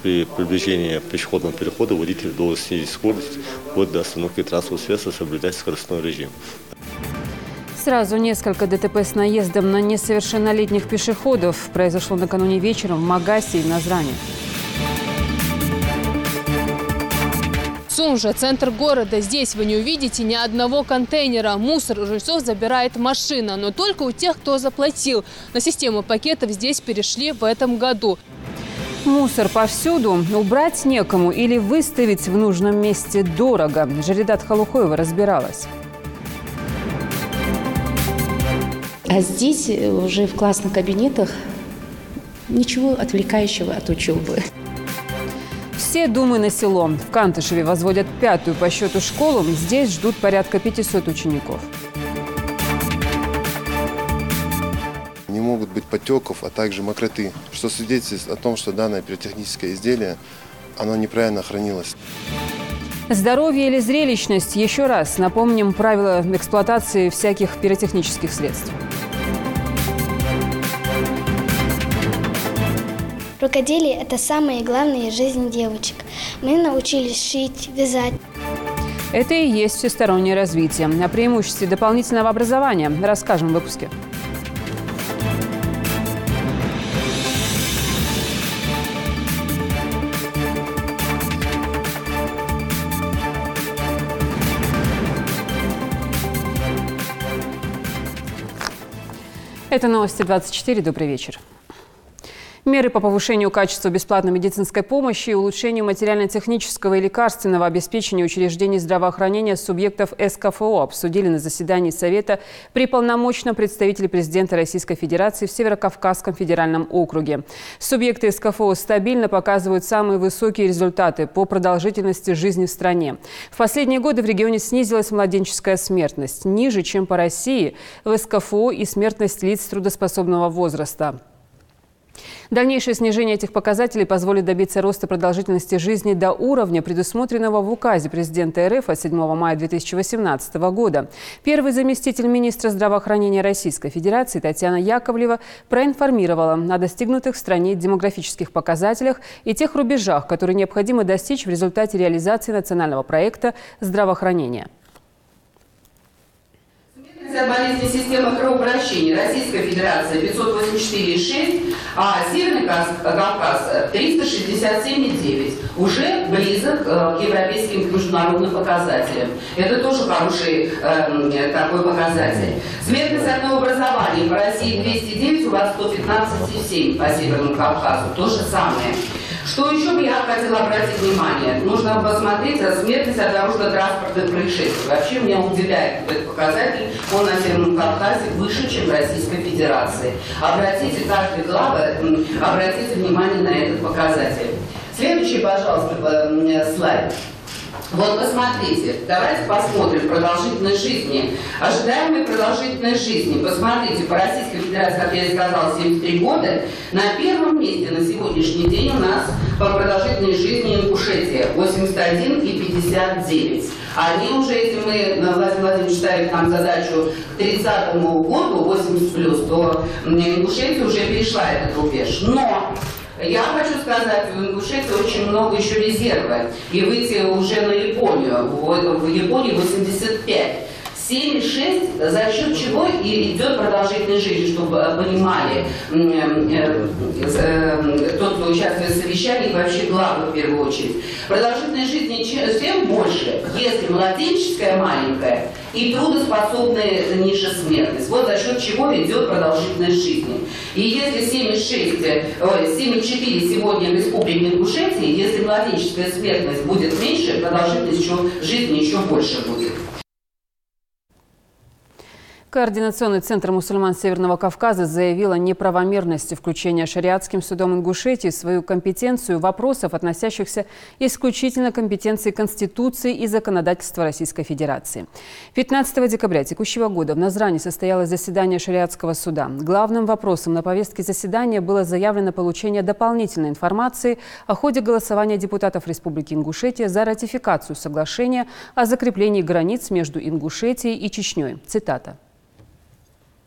При приближении пешеходного перехода водитель должен снизить скорость вплоть до остановки транспортного средства, соблюдать скоростной режим. Сразу несколько ДТП с наездом на несовершеннолетних пешеходов произошло накануне вечером в Магасе и Назране. Сумжа, центр города. Здесь вы не увидите ни одного контейнера. Мусор у жильцов забирает машина, но только у тех, кто заплатил. На систему пакетов здесь перешли в этом году. Мусор повсюду. Убрать некому или выставить в нужном месте дорого. Жаридат Халухоева разбиралась. А здесь уже в классных кабинетах ничего отвлекающего от учебы. Все думы на село. В Кантышеве возводят 5-ю по счету школу. Здесь ждут порядка 500 учеников. Не могут быть потеков, а также мокроты, что свидетельствует о том, что данное пиротехническое изделие, оно неправильно хранилось. Здоровье или зрелищность? Еще раз напомним правила эксплуатации всяких пиротехнических средств. Рукоделие – это самое главное в жизни девочек. Мы научились шить, вязать. Это и есть всестороннее развитие. О преимуществе дополнительного образования расскажем в выпуске. Это новости 24. Добрый вечер. Меры по повышению качества бесплатной медицинской помощи и улучшению материально-технического и лекарственного обеспечения учреждений здравоохранения субъектов СКФО обсудили на заседании Совета при полномочном представителе президента Российской Федерации в Северокавказском федеральном округе. Субъекты СКФО стабильно показывают самые высокие результаты по продолжительности жизни в стране. В последние годы в регионе снизилась младенческая смертность, ниже, чем по России, в СКФО и смертность лиц трудоспособного возраста. Дальнейшее снижение этих показателей позволит добиться роста продолжительности жизни до уровня, предусмотренного в указе президента РФ от 7 мая 2018 года. Первый заместитель министра здравоохранения Российской Федерации Татьяна Яковлева проинформировала о достигнутых в стране демографических показателях и тех рубежах, которые необходимо достичь в результате реализации национального проекта здравоохранения. От болезни системы кровообращения Российская Федерация 584,6, а Северный Кавказ 367,9. Уже близок к европейским и международным показателям. Это тоже хороший такой показатель. Смертность от образования по России 209, у вас 115,7 по Северному Кавказу. То же самое. Что еще бы я хотела обратить внимание? Нужно посмотреть смертность от дорожно-транспортных происшествий. Вообще меня удивляет этот показатель. Он на Северном Кавказе выше, чем в Российской Федерации. Обратите, каждый глава, обратите внимание на этот показатель. Следующий, пожалуйста, слайд. Вот посмотрите, давайте посмотрим продолжительность жизни. Ожидаемая продолжительность жизни. Посмотрите, по Российской Федерации, как я и сказала, 73 года. На первом месте на сегодняшний день у нас по продолжительности жизни Ингушетия 81,59. Они уже, если мы, Владимир Владимирович ставит нам задачу к 30-му году 80+, то Ингушетия уже перешла этот рубеж. Но я хочу сказать, в Ингушетии очень много еще резерва. И выйти уже на Японию. В Японии 85. 7,6, за счет чего и идет продолжительность жизни, чтобы понимали тот, кто участвует в совещании, и вообще главы в первую очередь. Продолжительность жизни тем больше, если младенческая маленькая и трудоспособная ниже смертность. Вот за счет чего идет продолжительность жизни. И если 7,4 сегодня в Республике Ингушетии, если младенческая смертность будет меньше, продолжительность жизни еще больше будет. Координационный центр мусульман Северного Кавказа заявил о неправомерности включения шариатским судом Ингушетии в свою компетенцию вопросов, относящихся исключительно к компетенции Конституции и законодательства Российской Федерации. 15 декабря текущего года в Назране состоялось заседание шариатского суда. Главным вопросом на повестке заседания было заявлено получение дополнительной информации о ходе голосования депутатов Республики Ингушетия за ратификацию соглашения о закреплении границ между Ингушетией и Чечней. Цитата.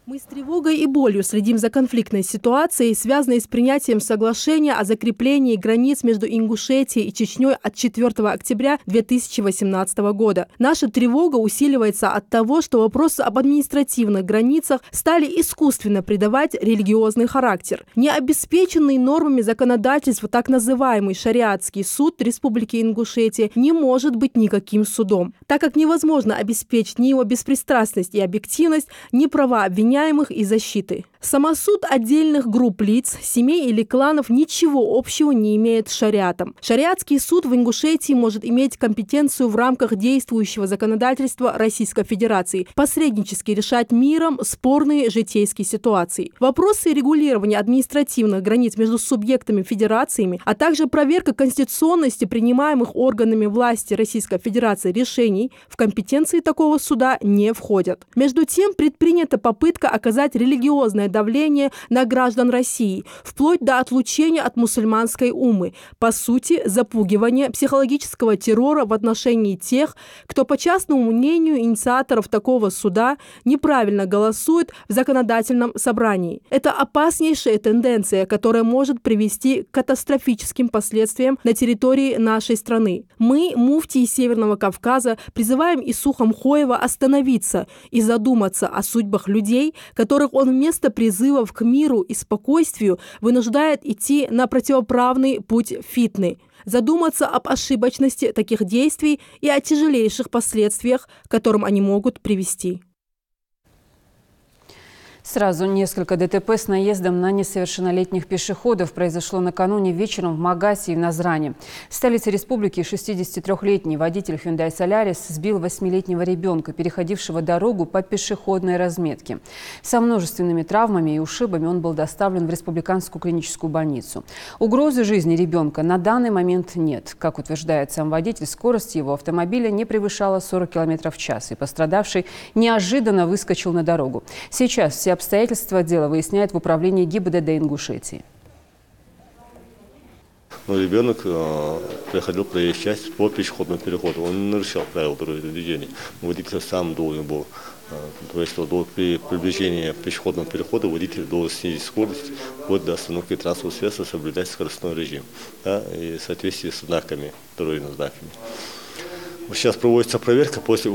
Мы с тревогой и болью следим за конфликтной ситуацией, связанной с принятием соглашения о закреплении границ между Ингушетией и Чечней от 4 октября 2018 года. Наша тревога усиливается от того, что вопросы об административных границах стали искусственно придавать религиозный характер. Необеспеченный нормами законодательства так называемый шариатский суд Республики Ингушетия не может быть никаким судом, так как невозможно обеспечить ни его беспристрастность и объективность, ни права обвиняемых и защиты. Самосуд отдельных групп лиц, семей или кланов ничего общего не имеет с шариатом. Шариатский суд в Ингушетии может иметь компетенцию в рамках действующего законодательства Российской Федерации посреднически решать миром спорные житейские ситуации. Вопросы регулирования административных границ между субъектами федерациями, а также проверка конституционности принимаемых органами власти Российской Федерации решений в компетенции такого суда не входят. Между тем, предпринята попытка оказать религиозное давление на граждан России, вплоть до отлучения от мусульманской уммы, по сути, запугивания психологического террора в отношении тех, кто, по частному мнению инициаторов такого суда, неправильно голосует в законодательном собрании. Это опаснейшая тенденция, которая может привести к катастрофическим последствиям на территории нашей страны. Мы, муфтии Северного Кавказа, призываем Исуха Мхоева остановиться и задуматься о судьбах людей, которых он вместо призывов к миру и спокойствию вынуждает идти на противоправный путь фитны. Задуматься об ошибочности таких действий и о тяжелейших последствиях, к которым они могут привести. Сразу несколько ДТП с наездом на несовершеннолетних пешеходов произошло накануне вечером в Магасе и в Назране. В столице республики 63-летний водитель Hyundai Solaris сбил 8-летнего ребенка, переходившего дорогу по пешеходной разметке. Со множественными травмами и ушибами он был доставлен в республиканскую клиническую больницу. Угрозы жизни ребенка на данный момент нет. Как утверждает сам водитель, скорость его автомобиля не превышала 40 км в час, и пострадавший неожиданно выскочил на дорогу. Сейчас все обстоятельства дела выясняют в управлении ГИБДД Ингушетии. Ребенок приходил проезжать часть по пешеходному переходу. Он не нарушал правила дорожного движения. Водитель сам должен был, то есть при приближении пешеходного перехода водитель должен снизить скорость вплоть до остановки транспортного средства, соблюдать скоростной режим, да, и в соответствии с знаками, дорожными знаками. Сейчас проводится проверка. После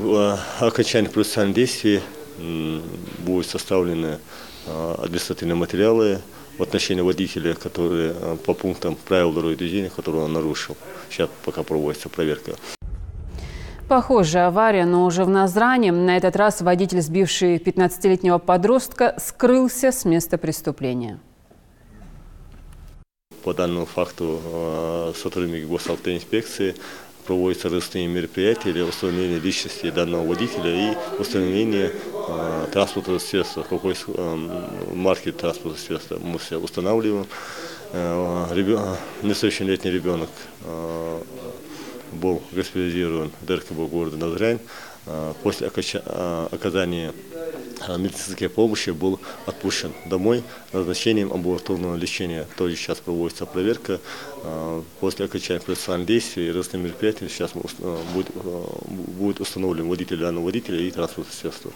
окончания процессуальных действий будут составлены административные материалы в отношении водителя, которые по пунктам правил дорожного движения, которые он нарушил. Сейчас пока проводится проверка. Похожая авария, но уже в Назране. На этот раз водитель, сбивший 15-летнего подростка, скрылся с места преступления. По данному факту сотрудники госавтоинспекции проводятся различные мероприятия для установления личности данного водителя и установления транспортного средства, какой марки транспортного средства мы все устанавливаем. Несовершеннолетний ребенок был госпитализирован в ДРКБ города Назрань. После оказания медицинской помощи был отпущен домой с назначением амбулаторного лечения. Тоже сейчас проводится проверка. После окончания процессуальных действий и разных мероприятий сейчас будет установлен водитель данного водителя и транспортное средство.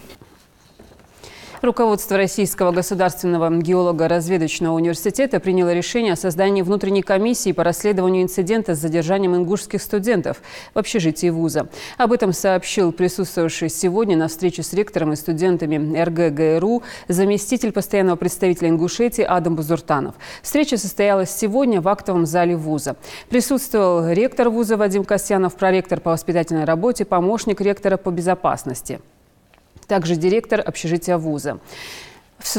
Руководство Российского государственного геолого-разведочного университета приняло решение о создании внутренней комиссии по расследованию инцидента с задержанием ингушских студентов в общежитии вуза. Об этом сообщил присутствовавший сегодня на встрече с ректором и студентами РГГРУ заместитель постоянного представителя Ингушетии Адам Бузуртанов. Встреча состоялась сегодня в актовом зале вуза. Присутствовал ректор вуза Вадим Касьянов, проректор по воспитательной работе, помощник ректора по безопасности. Также директор общежития вуза.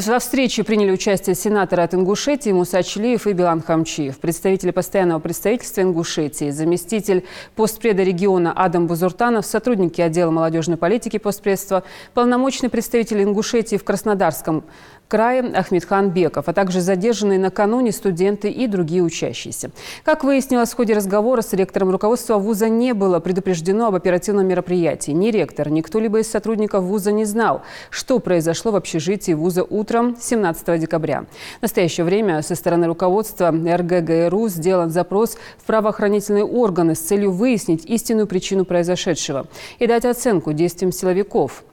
Во встрече приняли участие сенаторы от Ингушетии Муса Чилиев и Билан Хамчиев, представители постоянного представительства Ингушетии, заместитель постпреда региона Адам Бузуртанов, сотрудники отдела молодежной политики постпредства, полномочный представитель Ингушетии в Краснодарском крае Ахмедхан Беков, а также задержанные накануне студенты и другие учащиеся. Как выяснилось в ходе разговора с ректором, руководство вуза не было предупреждено об оперативном мероприятии. Ни ректор, ни кто-либо из сотрудников вуза не знал, что произошло в общежитии вуза утром 17 декабря. В настоящее время со стороны руководства РГГРУ сделан запрос в правоохранительные органы с целью выяснить истинную причину произошедшего и дать оценку действиям силовиков.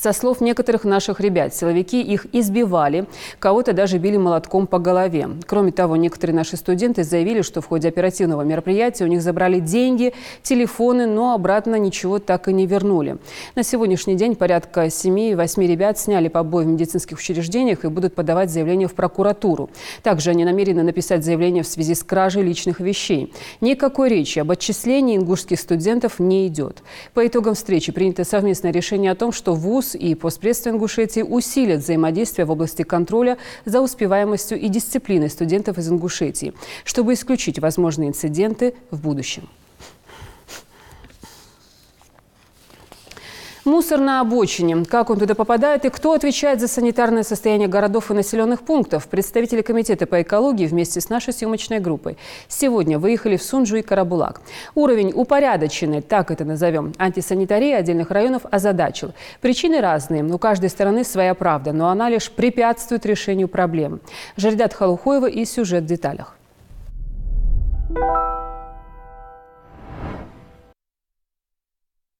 Со слов некоторых наших ребят, силовики их избивали, кого-то даже били молотком по голове. Кроме того, некоторые наши студенты заявили, что в ходе оперативного мероприятия у них забрали деньги, телефоны, но обратно ничего так и не вернули. На сегодняшний день порядка 7-8 ребят сняли побои в медицинских учреждениях и будут подавать заявление в прокуратуру. Также они намерены написать заявление в связи с кражей личных вещей. Никакой речи об отчислении ингушских студентов не идет. По итогам встречи принято совместное решение о том, что ВУЗ и Постпредство Ингушетии усилят взаимодействие в области контроля за успеваемостью и дисциплиной студентов из Ингушетии, чтобы исключить возможные инциденты в будущем. Мусор на обочине. Как он туда попадает и кто отвечает за санитарное состояние городов и населенных пунктов? Представители комитета по экологии вместе с нашей съемочной группой сегодня выехали в Сунджу и Карабулак. Уровень упорядоченной, так это назовем, антисанитарии отдельных районов озадачил. Причины разные, у каждой стороны своя правда, но она лишь препятствует решению проблем. Жаридат Халухоева и сюжет в деталях.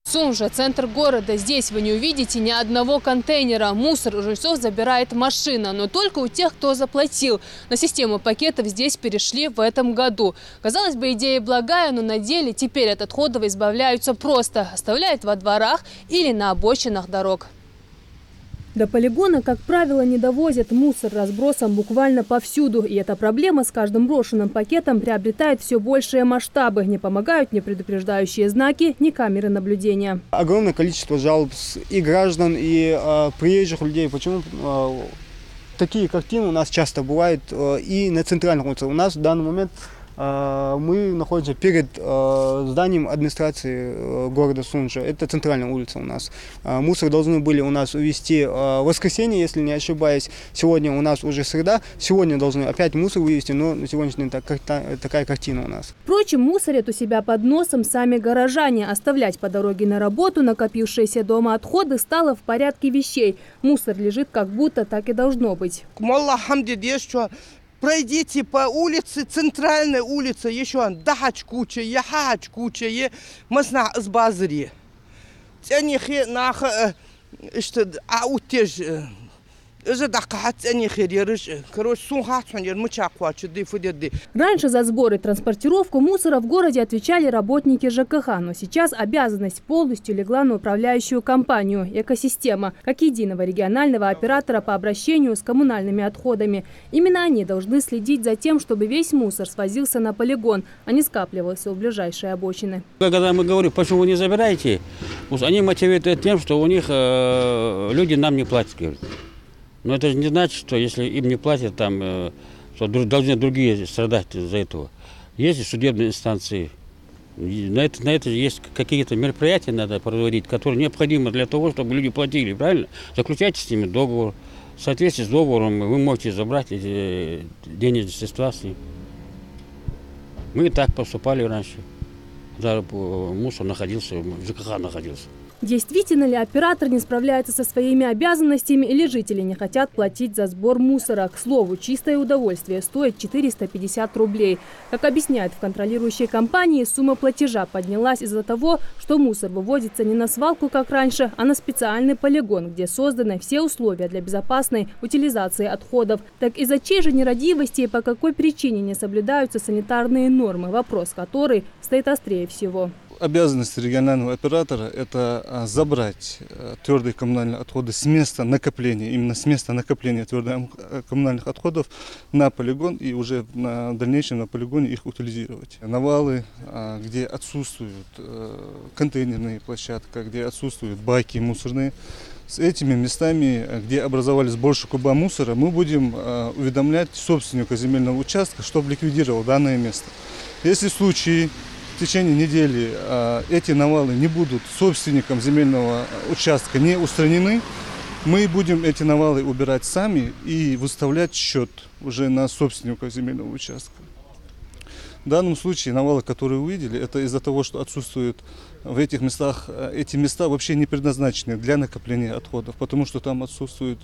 Сунжа – центр города. Здесь вы не увидите ни одного контейнера. Мусор у жильцов забирает машина, но только у тех, кто заплатил. На систему пакетов здесь перешли в этом году. Казалось бы, идея благая, но на деле теперь от отходов избавляются просто. Оставляют во дворах или на обочинах дорог. До полигона, как правило, не довозят. Мусор разбросан буквально повсюду. И эта проблема с каждым брошенным пакетом приобретает все большие масштабы. Не помогают ни предупреждающие знаки, ни камеры наблюдения. Огромное количество жалоб и граждан, и приезжих людей. Почему такие картины у нас часто бывают и на центральных улицах. У нас в данный момент мы находимся перед зданием администрации города Сунжа. Это центральная улица у нас. Мусор должны были у нас увезти в воскресенье, если не ошибаюсь. Сегодня у нас уже среда. Сегодня должны опять мусор вывезти, но на сегодняшний день такая картина у нас. Впрочем, мусорят у себя под носом сами горожане. Оставлять по дороге на работу накопившиеся дома отходы стало в порядке вещей. Мусор лежит как будто так и должно быть. Пройдите по улице, центральной улице, еще дахач куча, яхач куча, масна с базари. Тянихи нах, что аутеж. Раньше за сбор и транспортировку мусора в городе отвечали работники ЖКХ, но сейчас обязанность полностью легла на управляющую компанию «Экосистема» как единого регионального оператора по обращению с коммунальными отходами. Именно они должны следить за тем, чтобы весь мусор свозился на полигон, а не скапливался у ближайшей обочины. Когда мы говорим, почему вы не забираете, они мотивируют тем, что у них люди нам не платят. Но это же не значит, что если им не платят, там, что должны другие страдать из-за этого. Есть судебные инстанции. На это есть какие-то мероприятия надо проводить, которые необходимы для того, чтобы люди платили, правильно? Заключайте с ними договор. В соответствии с договором вы можете забрать эти денежные средства с ним. Мы и так поступали раньше. Когда мусор находился, в ЖКХ находился. Действительно ли оператор не справляется со своими обязанностями или жители не хотят платить за сбор мусора? К слову, чистое удовольствие стоит 450 рублей. Как объясняют в контролирующей компании, сумма платежа поднялась из-за того, что мусор выводится не на свалку, как раньше, а на специальный полигон, где созданы все условия для безопасной утилизации отходов. Так из-за чьей же нерадивости и по какой причине не соблюдаются санитарные нормы? Вопрос, который стоит острее всего. Обязанность регионального оператора – это забрать твердые коммунальные отходы с места накопления, именно с места накопления твердых коммунальных отходов на полигон и уже на дальнейшем на полигоне их утилизировать. Навалы, где отсутствуют контейнерные площадки, где отсутствуют баки мусорные, с этими местами, где образовались больше куба мусора, мы будем уведомлять собственника земельного участка, чтобы ликвидировал данное место. Если в случае в течение недели эти навалы не будут собственником земельного участка не устранены, мы будем эти навалы убирать сами и выставлять счет уже на собственника земельного участка. В данном случае навалы, которые вы видели, это из-за того, что отсутствуют в этих местах, эти места вообще не предназначены для накопления отходов, потому что там отсутствует,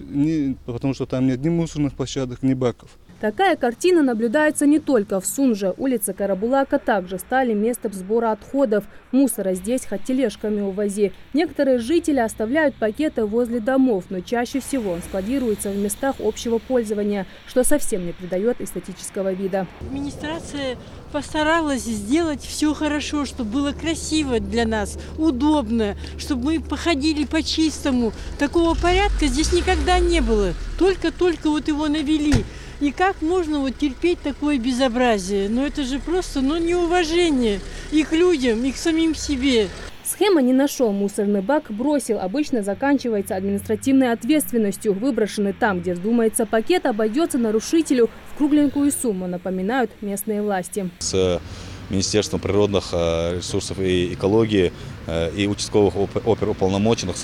потому что там нет ни мусорных площадок, ни баков. Такая картина наблюдается не только в Сунже. Улица Карабулака также стали местом сбора отходов. Мусора здесь хоть тележками увози. Некоторые жители оставляют пакеты возле домов, но чаще всего он складируется в местах общего пользования, что совсем не придает эстетического вида. Администрация постаралась сделать все хорошо, чтобы было красиво для нас, удобно, чтобы мы походили по-чистому. Такого порядка здесь никогда не было. Только вот его навели. И как можно вот терпеть такое безобразие? Но это же просто неуважение и к людям, и к самим себе. Схема «не нашел мусорный бак, бросил» обычно заканчивается административной ответственностью. Выброшенный там, где вздумается пакет, обойдется нарушителю в кругленькую сумму, напоминают местные власти. С Министерством природных ресурсов и экологии и участковых оперуполномоченных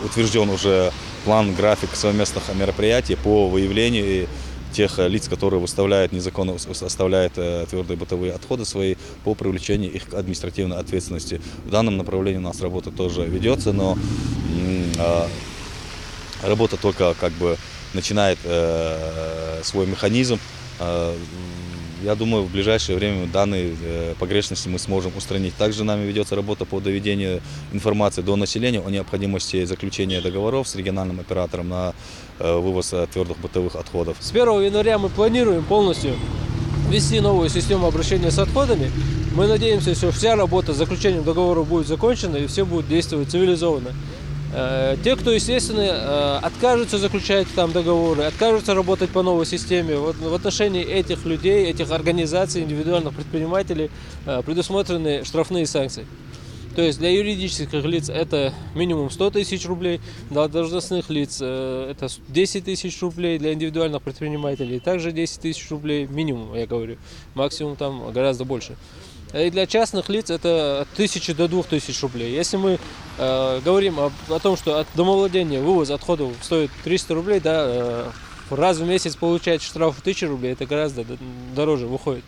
утвержден уже план, график совместных мероприятий по выявлению тех лиц, которые выставляют незаконно, оставляют твердые бытовые отходы свои, по привлечению их к административной ответственности. В данном направлении у нас работа тоже ведется, но работа только начинает свой механизм. Я думаю, в ближайшее время данные погрешности мы сможем устранить. Также нами ведется работа по доведению информации до населения о необходимости заключения договоров с региональным оператором на вывоз твердых бытовых отходов. С 1 января мы планируем полностью ввести новую систему обращения с отходами. Мы надеемся, что вся работа с заключением договоров будет закончена и все будут действовать цивилизованно. Те, кто, естественно, откажутся заключать там договоры, откажутся работать по новой системе, в отношении этих людей, этих организаций, индивидуальных предпринимателей предусмотрены штрафные санкции. То есть для юридических лиц это минимум 100 тысяч рублей, для должностных лиц это 10 тысяч рублей, для индивидуальных предпринимателей также 10 тысяч рублей минимум, я говорю, максимум там гораздо больше. И для частных лиц это от 1000 до 2000 рублей. Если мы говорим о том, что от домовладения вывоз отходов стоит 300 рублей, раз в месяц получать штраф в 1000 рублей, это гораздо дороже выходит.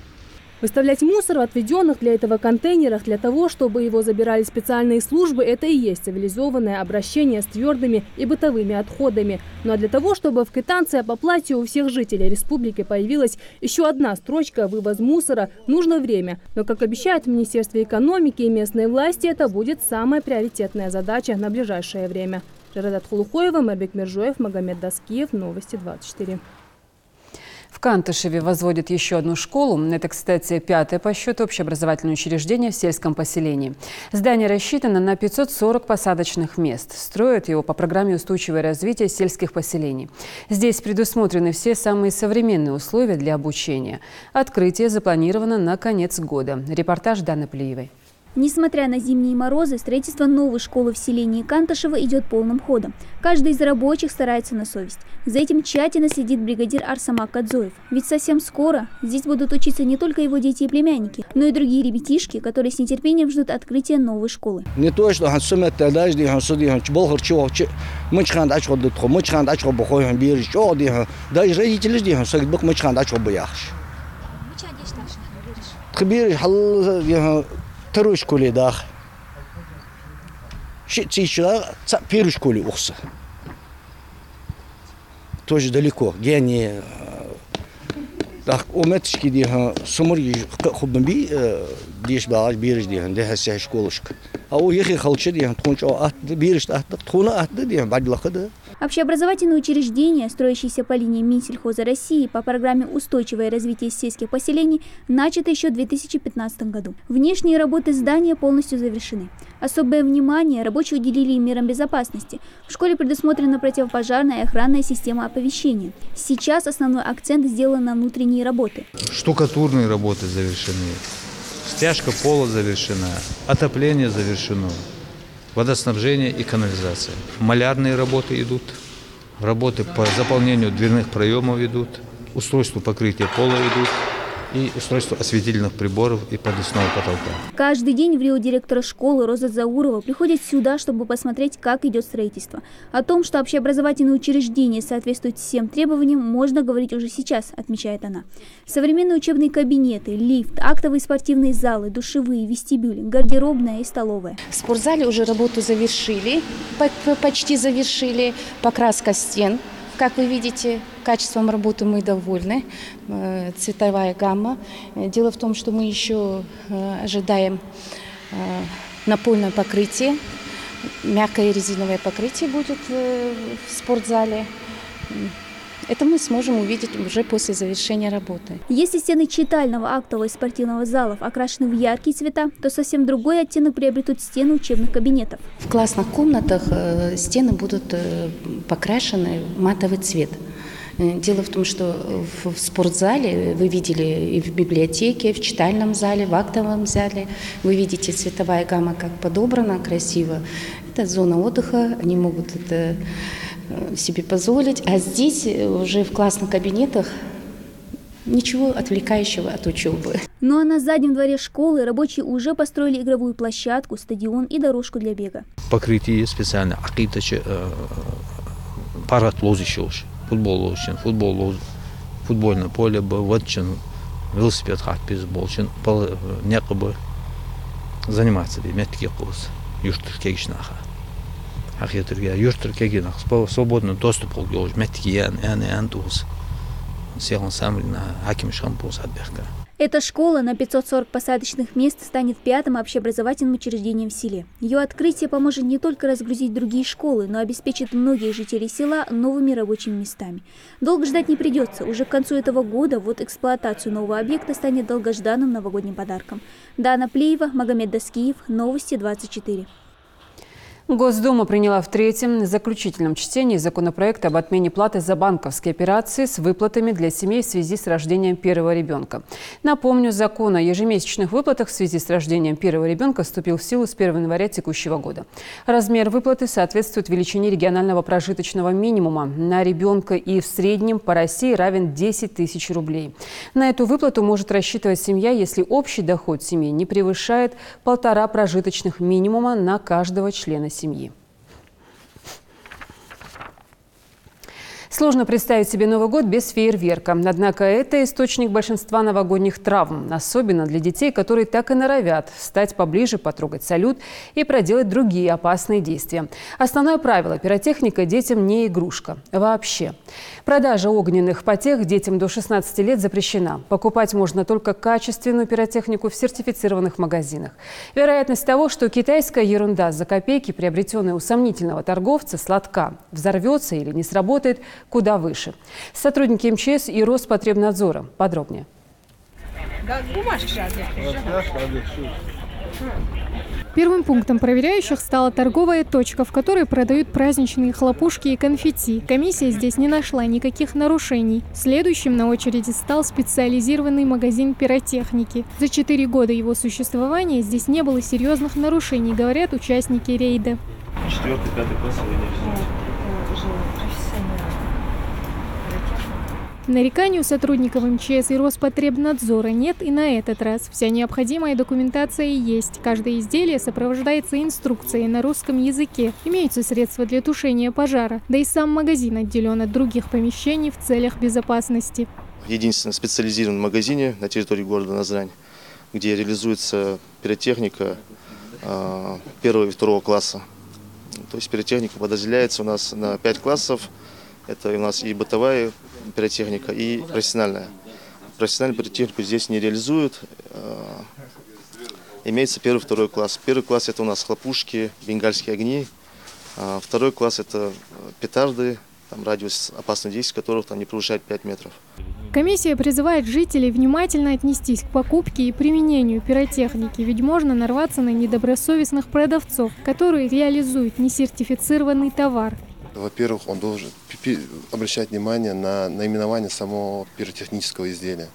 Выставлять мусор в отведенных для этого контейнерах для того, чтобы его забирали специальные службы, это и есть цивилизованное обращение с твердыми и бытовыми отходами. Ну а для того, чтобы в квитанции об оплате у всех жителей республики появилась еще одна строчка «Вывоз мусора», нужно время. Но, как обещают в Министерстве экономики и местные власти, это будет самая приоритетная задача на ближайшее время. Жарадат Хулухоева, Марбек Мержоев, Магомед Даскиев, Новости 24. В Кантышеве возводят еще одну школу. Это, кстати, 5-е по счету общеобразовательное учреждение в сельском поселении. Здание рассчитано на 540 посадочных мест. Строят его по программе «Устойчивое развитие сельских поселений». Здесь предусмотрены все самые современные условия для обучения. Открытие запланировано на конец года. Репортаж Даны Плиевой. Несмотря на зимние морозы, строительство новой школы в селении Кантышево идет полным ходом. Каждый из рабочих старается на совесть. За этим тщательно следит бригадир Арсамак Кадзоев. Ведь совсем скоро здесь будут учиться не только его дети и племянники, но и другие ребятишки, которые с нетерпением ждут открытия новой школы. Не то, что даже родители второй школе, да. Первой школе ухса. Тоже далеко. Где они уметочки, где сумурги хубнби, деш багаж береж, где хасяй школушка. А у них халчи, где тхунчо береж, тхуна атды, где бадлахада. Общеобразовательные учреждения, строящиеся по линии Минсельхоза России по программе «Устойчивое развитие сельских поселений», начаты еще в 2015 году. Внешние работы здания полностью завершены. Особое внимание рабочие уделили и мерам безопасности. В школе предусмотрена противопожарная и охранная система оповещения. Сейчас основной акцент сделан на внутренние работы. Штукатурные работы завершены, стяжка пола завершена, отопление завершено. Водоснабжение и канализация. Малярные работы идут, работы по заполнению дверных проемов идут, устройству покрытия пола идут, и устройство осветительных приборов и подвесного потолка. Каждый день в Рио директора школы Роза Заурова приходит сюда, чтобы посмотреть, как идет строительство. О том, что общеобразовательные учреждения соответствуют всем требованиям, можно говорить уже сейчас, отмечает она. Современные учебные кабинеты, лифт, актовые спортивные залы, душевые, вестибюли, гардеробная и столовая. В спортзале уже работу завершили, почти завершили, покраска стен. Как вы видите, качеством работы мы довольны, цветовая гамма. Дело в том, что мы еще ожидаем напольное покрытие, мягкое резиновое покрытие будет в спортзале. Это мы сможем увидеть уже после завершения работы. Если стены читального, актового и спортивного залов окрашены в яркие цвета, то совсем другой оттенок приобретут стены учебных кабинетов. В классных комнатах стены будут покрашены в матовый цвет. Дело в том, что в спортзале, вы видели и в библиотеке, в читальном зале, в актовом зале, вы видите цветовая гамма как подобрана, красиво. Это зона отдыха, они могут это себе позволить. А здесь уже в классных кабинетах ничего отвлекающего от учебы. Ну а на заднем дворе школы рабочие уже построили игровую площадку, стадион и дорожку для бега. Покрытие специально, парад лозища, футбол лозища, футбольное поле, вот велосипед хатпиз болчин, некобы заниматься метки курс, южтыркегишнаха. Южтыркегинах свободный доступ к метки антус. Сел сам на аким шампус отберка. Эта школа на 540 посадочных мест станет пятым общеобразовательным учреждением в селе. Ее открытие поможет не только разгрузить другие школы, но обеспечит многих жителей села новыми рабочими местами. Долго ждать не придется. Уже к концу этого года вот эксплуатацию нового объекта станет долгожданным новогодним подарком. Дана Плеева, Магомед Доскиев, Новости 24. Госдума приняла в третьем заключительном чтении законопроект об отмене платы за банковские операции с выплатами для семей в связи с рождением первого ребенка. Напомню, закон о ежемесячных выплатах в связи с рождением первого ребенка вступил в силу с 1 января текущего года. Размер выплаты соответствует величине регионального прожиточного минимума на ребенка и в среднем по России равен 10 тысяч рублей. На эту выплату может рассчитывать семья, если общий доход семьи не превышает 1,5 прожиточных минимума на каждого члена семьи. Сложно представить себе Новый год без фейерверка. Однако это источник большинства новогодних травм, особенно для детей, которые так и норовят встать поближе, потрогать салют и проделать другие опасные действия. Основное правило – пиротехника детям не игрушка. Вообще. Продажа огненных потех детям до 16 лет запрещена. Покупать можно только качественную пиротехнику в сертифицированных магазинах. Вероятность того, что китайская ерунда за копейки, приобретенная у сомнительного торговца, сладка, взорвется или не сработает, куда выше. Сотрудники МЧС и Роспотребнадзора. Подробнее. Первым пунктом проверяющих стала торговая точка, в которой продают праздничные хлопушки и конфетти. Комиссия здесь не нашла никаких нарушений. Следующим на очереди стал специализированный магазин пиротехники. За 4 года его существования здесь не было серьезных нарушений, говорят участники рейда. 4-5 класс Нареканий у сотрудников МЧС и Роспотребнадзора нет и на этот раз. Вся необходимая документация есть. Каждое изделие сопровождается инструкцией на русском языке. Имеются средства для тушения пожара. Да и сам магазин отделен от других помещений в целях безопасности. В единственном специализированном магазине на территории города Назрань, где реализуется пиротехника 1 и 2 класса. То есть пиротехника подразделяется у нас на 5 классов. Это у нас и бытовая пиротехника, и профессиональная. Профессиональную пиротехнику здесь не реализуют. Имеется 1 и 2 класс. 1 класс – это у нас хлопушки, бенгальские огни. 2 класс – это петарды, там радиус опасного действия которых там не превышает 5 метров. Комиссия призывает жителей внимательно отнестись к покупке и применению пиротехники, ведь можно нарваться на недобросовестных продавцов, которые реализуют несертифицированный товар. Во-первых, он должен обращать внимание на наименование самого пиротехнического изделия.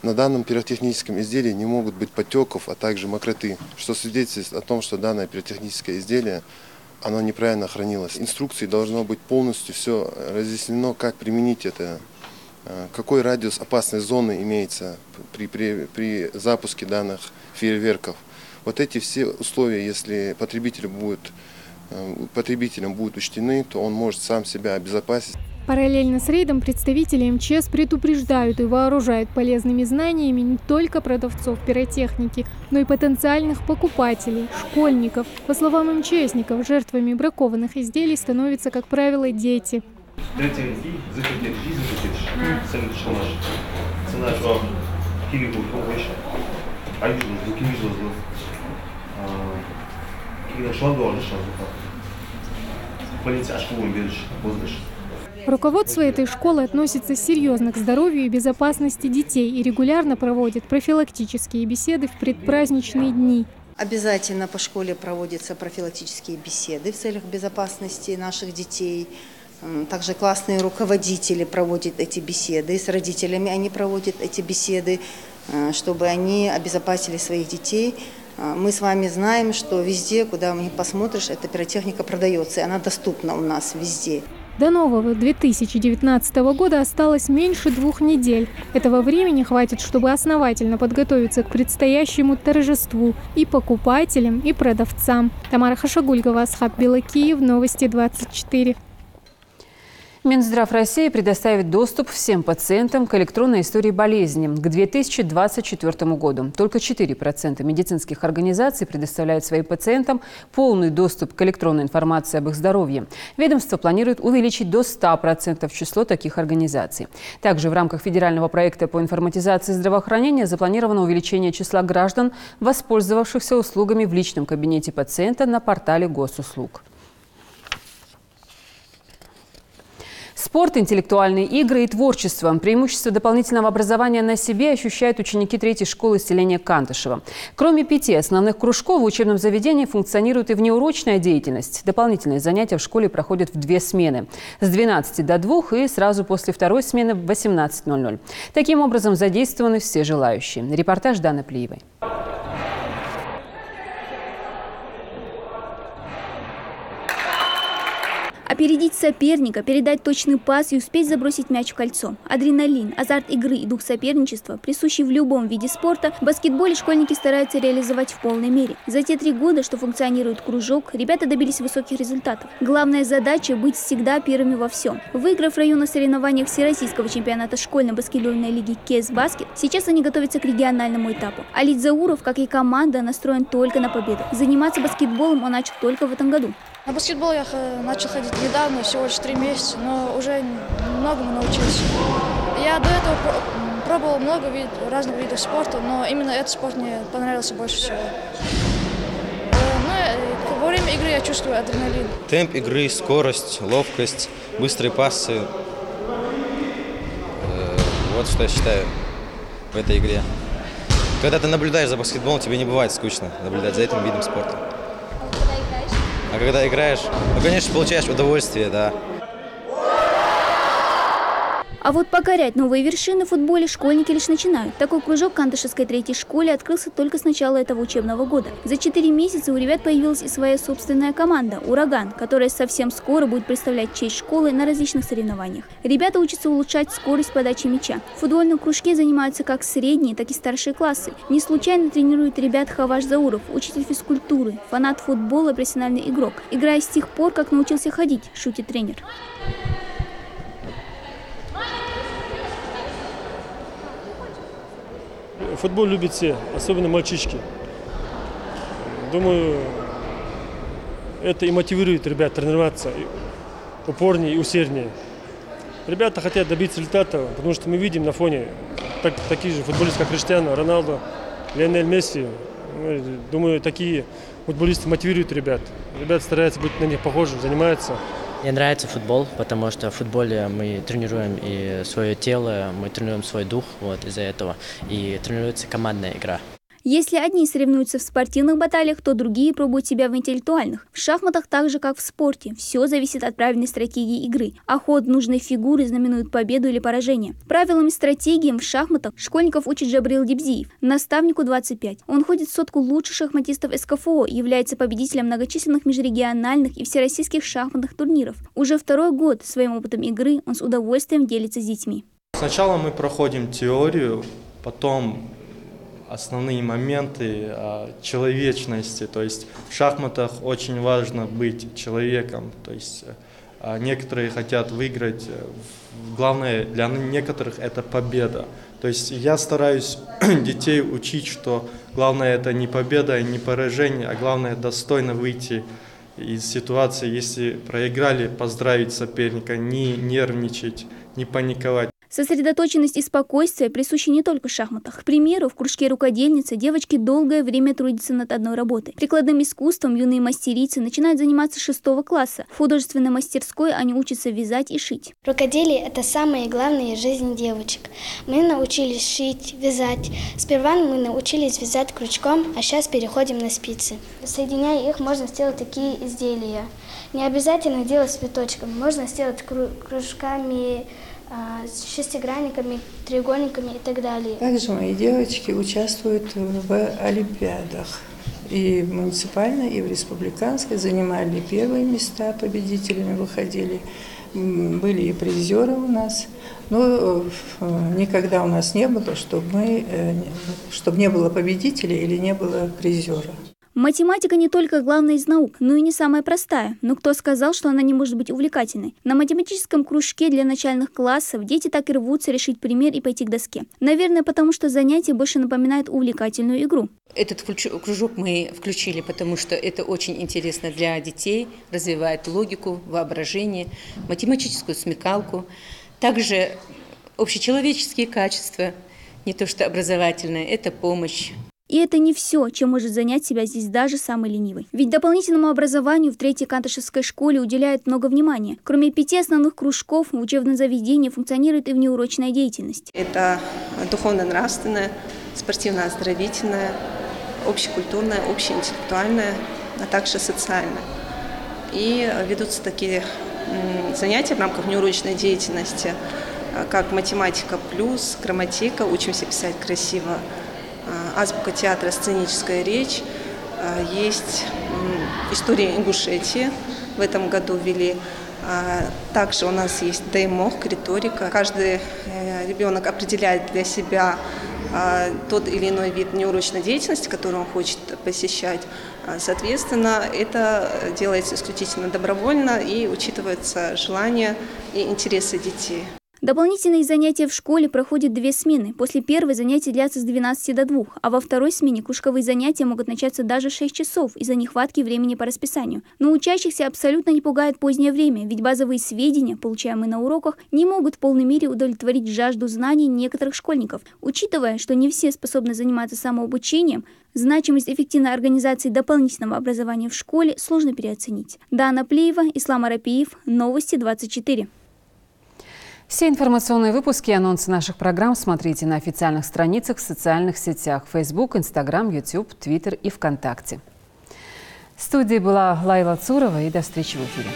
На данном пиротехническом изделии не могут быть потеков, а также мокроты, что свидетельствует о том, что данное пиротехническое изделие оно неправильно хранилось. В инструкции должно быть полностью все разъяснено, как применить это какой радиус опасной зоны имеется при запуске данных фейерверков. Вот эти все условия, если потребителям будут учтены, то он может сам себя обезопасить. Параллельно с рейдом представители МЧС предупреждают и вооружают полезными знаниями не только продавцов пиротехники, но и потенциальных покупателей, школьников. По словам МЧСников, жертвами бракованных изделий становятся, как правило, дети. Руководство этой школы относится серьезно к здоровью и безопасности детей и регулярно проводит профилактические беседы в предпраздничные дни. Обязательно по школе проводятся профилактические беседы в целях безопасности наших детей. Также классные руководители проводят эти беседы, с родителями они проводят эти беседы, чтобы они обезопасили своих детей. Мы с вами знаем, что везде, куда ни посмотришь, эта пиротехника продается, и она доступна у нас везде. До нового 2019 года осталось меньше 2 недель. Этого времени хватит, чтобы основательно подготовиться к предстоящему торжеству и покупателям, и продавцам. Тамара Хашагульгова, Асхаб Белакиев, Новости 24. Минздрав России предоставит доступ всем пациентам к электронной истории болезни к 2024 году. Только 4% медицинских организаций предоставляют своим пациентам полный доступ к электронной информации об их здоровье. Ведомство планирует увеличить до 100% число таких организаций. Также в рамках федерального проекта по информатизации здравоохранения запланировано увеличение числа граждан, воспользовавшихся услугами в личном кабинете пациента на портале госуслуг. Спорт, интеллектуальные игры и творчество. Преимущество дополнительного образования на себе ощущают ученики 3-й школы селения Кантышева. Кроме 5 основных кружков в учебном заведении функционирует и внеурочная деятельность. Дополнительные занятия в школе проходят в 2 смены. С 12 до 2 и сразу после 2-й смены в 18:00. Таким образом задействованы все желающие. Репортаж Даны Плиевой. Опередить соперника, передать точный пас и успеть забросить мяч в кольцо. Адреналин, азарт игры и дух соперничества, присущий в любом виде спорта, в баскетболе школьники стараются реализовать в полной мере. За те 3 года, что функционирует кружок, ребята добились высоких результатов. Главная задача – быть всегда первыми во всем. Выиграв в районных соревнованиях Всероссийского чемпионата школьной баскетбольной лиги КС Баскет, сейчас они готовятся к региональному этапу. Алид Зауров, как и команда, настроен только на победу. Заниматься баскетболом он начал только в этом году. На баскетбол я начал ходить недавно, всего лишь 3 месяца, но уже многому научился. Я до этого пробовал много разных видов спорта, но именно этот спорт мне понравился больше всего. Но во время игры я чувствую адреналин. Темп игры, скорость, ловкость, быстрые пасы. Вот что я считаю в этой игре. Когда ты наблюдаешь за баскетболом, тебе не бывает скучно наблюдать за этим видом спорта. А когда играешь, ну, конечно, получаешь удовольствие, да. А вот покорять новые вершины в футболе школьники лишь начинают. Такой кружок в Кантышевской 3-й школе открылся только с начала этого учебного года. За 4 месяца у ребят появилась и своя собственная команда «Ураган», которая совсем скоро будет представлять честь школы на различных соревнованиях. Ребята учатся улучшать скорость подачи мяча. В футбольном кружке занимаются как средние, так и старшие классы. Не случайно тренирует ребят Хаваш Зауров, учитель физкультуры, фанат футбола, профессиональный игрок. Играя с тех пор, как научился ходить, шутит тренер. Футбол любят все, особенно мальчишки. Думаю, это и мотивирует ребят тренироваться упорнее и усерднее. Ребята хотят добиться результата, потому что мы видим на фоне таких же футболистов, как Криштиану, Роналдо, Лионель Месси. Думаю, такие футболисты мотивируют ребят. Ребята стараются быть на них похожими, занимаются. Мне нравится футбол, потому что в футболе мы тренируем и свое тело, мы тренируем свой дух, вот из-за этого, и тренируется командная игра. Если одни соревнуются в спортивных баталиях, то другие пробуют себя в интеллектуальных. В шахматах так же, как в спорте. Все зависит от правильной стратегии игры. А ход нужной фигуры знаменует победу или поражение. Правилам и стратегиям в шахматах школьников учит Джабрил Дибзиев. Наставнику 25. Он ходит в 100 лучших шахматистов СКФО, является победителем многочисленных межрегиональных и всероссийских шахматных турниров. Уже 2-й год своим опытом игры он с удовольствием делится с детьми. Сначала мы проходим теорию, потом основные моменты человечности. То есть в шахматах очень важно быть человеком. То есть некоторые хотят выиграть. Главное для некоторых это победа. То есть я стараюсь детей учить, что главное это не победа, не поражение, а главное достойно выйти из ситуации. Если проиграли, поздравить соперника, не нервничать, не паниковать. Сосредоточенность и спокойствие присущи не только в шахматах. К примеру, в кружке рукодельницы девочки долгое время трудятся над одной работой. Прикладным искусством юные мастерицы начинают заниматься с 6 класса. В художественной мастерской они учатся вязать и шить. Рукоделие – это самое главное в жизни девочек. Мы научились шить, вязать. Сперва мы научились вязать крючком, а сейчас переходим на спицы. Соединяя их, можно сделать такие изделия. Не обязательно делать цветочками, можно сделать кружками, с шестигранниками, треугольниками и так далее. Также мои девочки участвуют в олимпиадах. И в муниципальной, и в республиканской занимали первые места, победителями выходили. Были и призеры у нас. Но никогда у нас не было, чтобы не было победителей или не было призера. Математика не только главная из наук, но и не самая простая. Но кто сказал, что она не может быть увлекательной? На математическом кружке для начальных классов дети так и рвутся решить пример и пойти к доске. Наверное, потому что занятие больше напоминает увлекательную игру. Этот кружок мы включили, потому что это очень интересно для детей, развивает логику, воображение, математическую смекалку, также общечеловеческие качества, не то что образовательные, это помощь. И это не все, чем может занять себя здесь даже самый ленивый. Ведь дополнительному образованию в 3-й Кантышевской школе уделяют много внимания. Кроме 5 основных кружков, в учебном заведении функционирует и внеурочная деятельность. Это духовно-нравственная, спортивно-оздоровительная, общекультурная, общеинтеллектуальная, а также социальная. И ведутся такие занятия в рамках внеурочной деятельности, как математика плюс, грамматика, учимся писать красиво, азбука театра, сценическая речь, есть история Ингушетии, в этом году ввели. Также у нас есть ДМОХ, риторика. Каждый ребенок определяет для себя тот или иной вид неурочной деятельности, который он хочет посещать. Соответственно, это делается исключительно добровольно и учитываются желания и интересы детей. Дополнительные занятия в школе проходят 2 смены. После первой занятия длятся с 12 до 2, а во второй смене кружковые занятия могут начаться даже в 6 часов из-за нехватки времени по расписанию. Но учащихся абсолютно не пугает позднее время, ведь базовые сведения, получаемые на уроках, не могут в полной мере удовлетворить жажду знаний некоторых школьников. Учитывая, что не все способны заниматься самообучением, значимость эффективной организации дополнительного образования в школе сложно переоценить. Дана Плеева, Ислам Арапиев, Новости 24. Все информационные выпуски и анонсы наших программ смотрите на официальных страницах в социальных сетях Facebook, Instagram, YouTube, Twitter и ВКонтакте. В студии была Лайла Цурова, и до встречи в эфире.